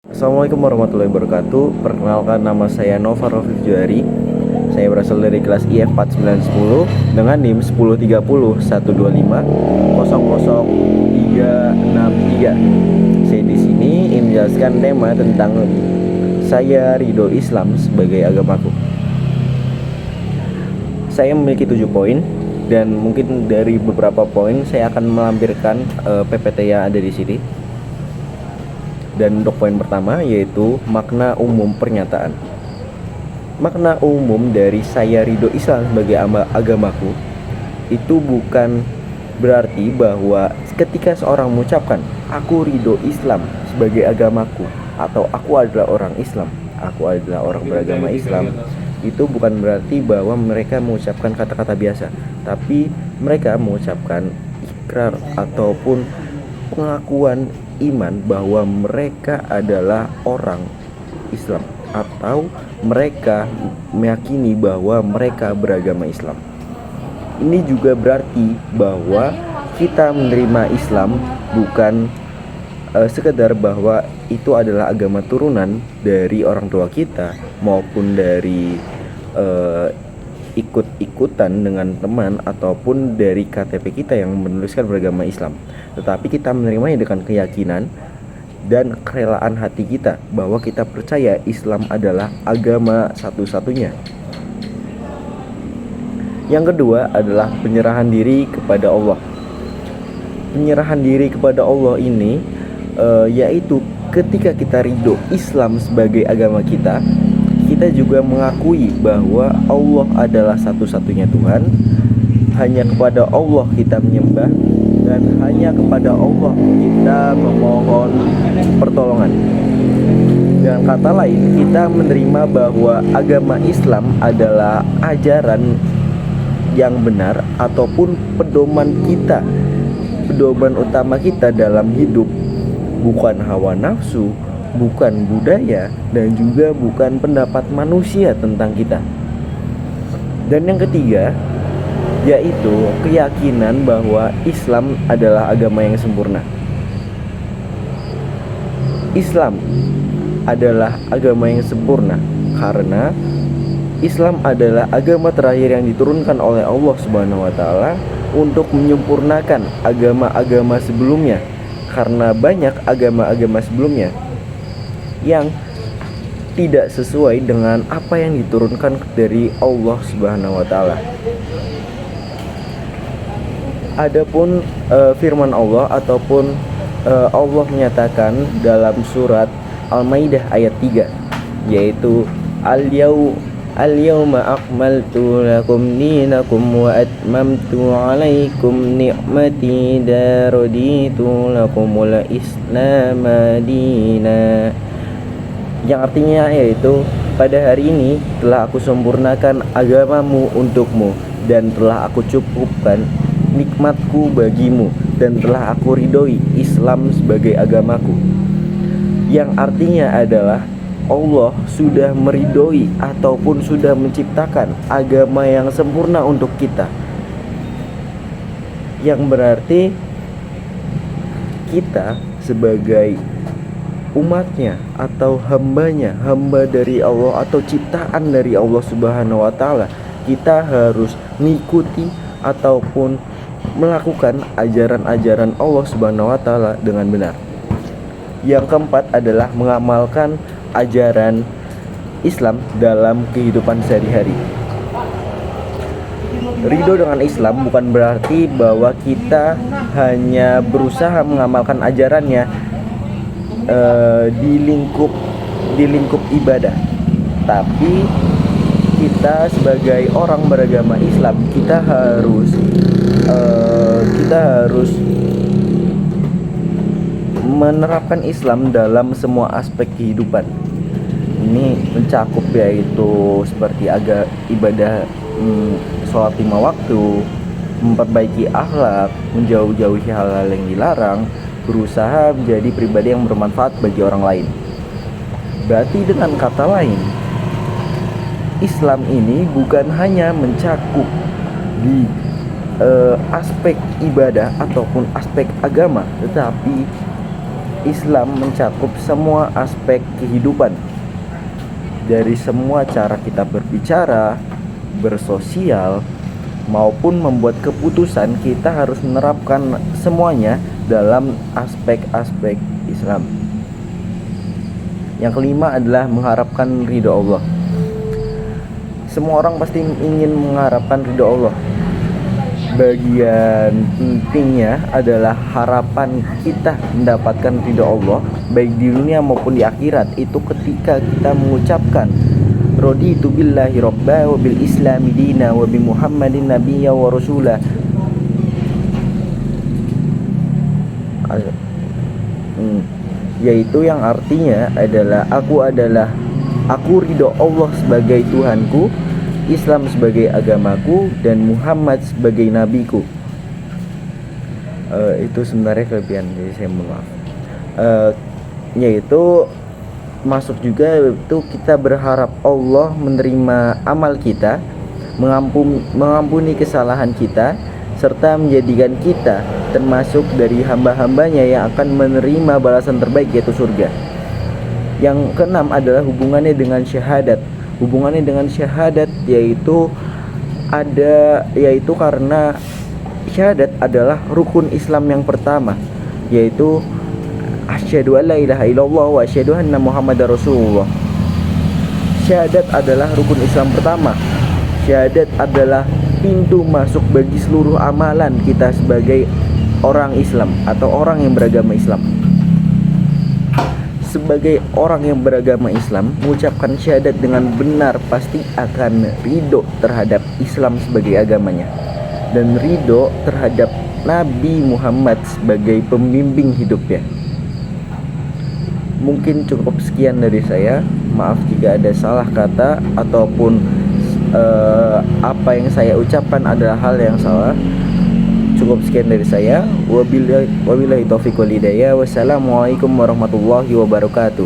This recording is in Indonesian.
Assalamualaikum warahmatullahi wabarakatuh. Perkenalkan, nama saya Nova Rofif Johari. Saya berasal dari kelas IF 4910 dengan NIM 1030120300363. Saya di sini ingin menjelaskan tema tentang saya ridho Islam sebagai agamaku. Saya memiliki 7 poin dan mungkin dari beberapa poin saya akan melampirkan PPT yang ada di sini. Dan untuk poin pertama yaitu makna umum pernyataan. Makna umum dari saya ridho Islam sebagai agamaku itu bukan berarti bahwa ketika seorang mengucapkan aku ridho Islam sebagai agamaku atau aku adalah orang Islam, aku adalah orang beragama Islam, itu bukan berarti bahwa mereka mengucapkan kata-kata biasa, tapi mereka mengucapkan ikrar ataupun pengakuan iman bahwa mereka adalah orang Islam atau mereka meyakini bahwa mereka beragama Islam. Ini juga berarti bahwa kita menerima Islam bukan sekedar bahwa itu adalah agama turunan dari orang tua kita maupun dari ikut-ikutan dengan teman ataupun dari KTP kita yang menuliskan beragama Islam, tetapi kita menerimanya dengan keyakinan dan kerelaan hati kita bahwa kita percaya Islam adalah agama satu-satunya. Yang kedua adalah penyerahan diri kepada Allah. Penyerahan diri kepada Allah ini yaitu ketika kita ridho Islam sebagai agama kita, kita juga mengakui bahwa Allah adalah satu-satunya Tuhan. Hanya kepada Allah kita menyembah dan hanya kepada Allah kita memohon pertolongan. Dengan kata lain, kita menerima bahwa agama Islam adalah ajaran yang benar ataupun pedoman kita, pedoman utama kita dalam hidup, bukan hawa nafsu, bukan budaya, dan juga bukan pendapat manusia tentang kita. Dan yang ketiga yaitu keyakinan bahwa Islam adalah agama yang sempurna. Islam adalah agama yang sempurna karena Islam adalah agama terakhir yang diturunkan oleh Allah Subhanahu wa taala untuk menyempurnakan agama-agama sebelumnya, karena banyak agama-agama sebelumnya yang tidak sesuai dengan apa yang diturunkan dari Allah Subhanahu wa taala. Adapun firman Allah ataupun Allah menyatakan dalam surat Al-Maidah ayat 3 yaitu Al-yawma akmaltu lakum dinakum wa atmamtu alaikum ni'mati daraditu lakumul islam dina, yang artinya yaitu pada hari ini telah aku sempurnakan agamamu untukmu dan telah aku cukupkan nikmatku bagimu dan telah aku ridhoi Islam sebagai agamaku, yang artinya adalah Allah sudah meridhoi ataupun sudah menciptakan agama yang sempurna untuk kita, yang berarti kita sebagai umatnya atau hambanya, hamba dari Allah atau ciptaan dari Allah Subhanahu wa taala, kita harus mengikuti ataupun melakukan ajaran-ajaran Allah Subhanahu wa taala dengan benar. Yang keempat adalah mengamalkan ajaran Islam dalam kehidupan sehari-hari. Ridho dengan Islam bukan berarti bahwa kita hanya berusaha mengamalkan ajarannya di lingkup ibadah, tapi kita sebagai orang beragama Islam kita harus menerapkan Islam dalam semua aspek kehidupan. Ini mencakup yaitu seperti ibadah sholat 5 waktu, memperbaiki akhlak, menjauhi hal-hal yang dilarang, berusaha menjadi pribadi yang bermanfaat bagi orang lain. Berarti dengan kata lain, Islam ini bukan hanya mencakup di aspek ibadah ataupun aspek agama, tetapi Islam mencakup semua aspek kehidupan. Dari semua cara kita berbicara, bersosial, maupun membuat keputusan, kita harus menerapkan semuanya dalam aspek-aspek Islam. Yang kelima adalah mengharapkan ridho Allah. Semua orang pasti ingin mengharapkan ridho Allah. Bagian pentingnya adalah harapan kita mendapatkan ridho Allah baik di dunia maupun di akhirat itu ketika kita mengucapkan raditu billahi robba wa bil islami dina wa bi muhammadin nabiyya wa rasulah. Yaitu yang artinya adalah aku ridho Allah sebagai Tuhanku, Islam sebagai agamaku, dan Muhammad sebagai nabiku. Itu sebenarnya kelebihan, jadi saya mohon maaf. Yaitu masuk juga itu kita berharap Allah menerima amal kita, mengampuni kesalahan kita, serta menjadikan kita termasuk dari hamba-hambanya yang akan menerima balasan terbaik, yaitu surga. Yang keenam adalah hubungannya dengan syahadat. Hubungannya dengan syahadat yaitu karena syahadat adalah rukun Islam yang pertama, yaitu asyhadu an la ilaha illallah wa asyhadu anna muhammadar rasulullah. Syahadat adalah rukun Islam pertama. Syahadat adalah pintu masuk bagi seluruh amalan kita sebagai orang Islam atau orang yang beragama Islam. Sebagai orang yang beragama Islam, mengucapkan syahadat dengan benar pasti akan ridho terhadap Islam sebagai agamanya dan ridho terhadap Nabi Muhammad sebagai pembimbing hidupnya. Mungkin cukup sekian dari saya. Maaf jika ada salah kata ataupun apa yang saya ucapkan adalah hal yang salah. Cukup sekian dari saya. Wabillahi taufiq wal hidayah. Wassalamualaikum warahmatullahi wabarakatuh.